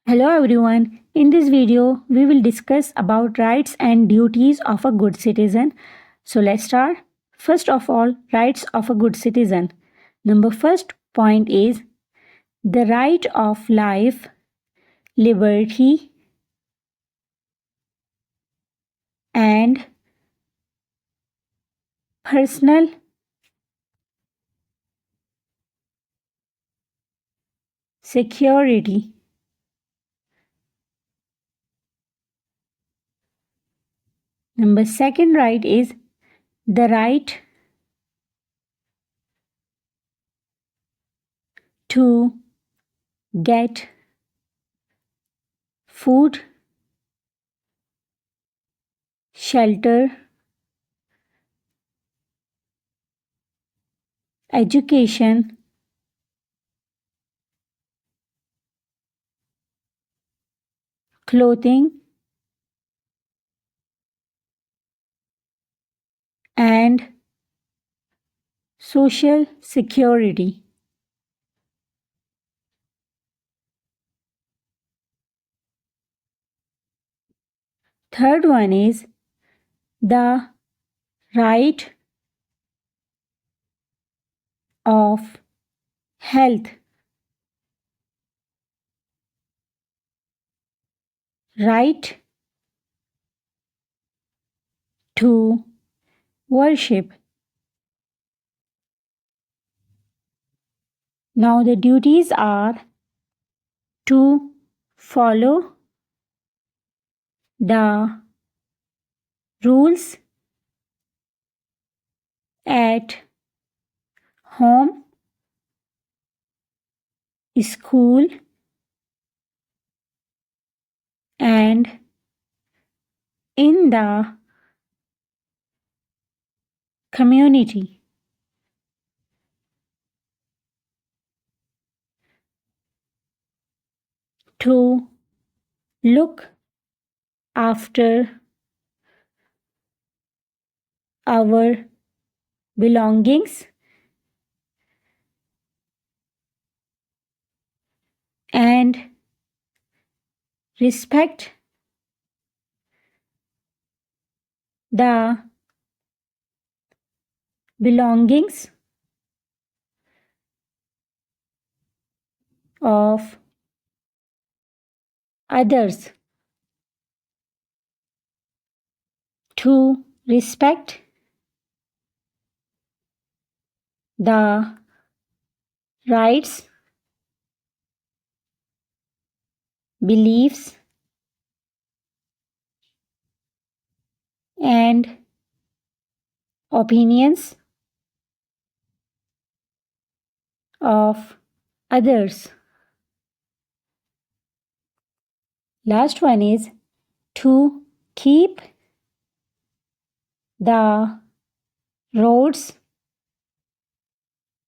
Hello everyone. In this video, we will discuss about rights and duties of a good citizen. So let's start. First of all, rights of a good citizen. Number first point is the right of life, liberty, and personal security. Number second right is the right to get food, shelter, education, clothing, and social security. Third one is the right of health, right to worship. Now the duties are to follow the rules at home, school, and in the community. To look after our belongings and respect the belongings of others. To respect the rights, beliefs, and opinions of others. Last one is to keep the roads,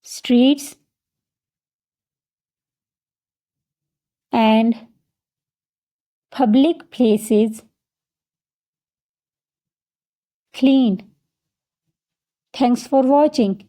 streets, and public places clean. Thanks for watching.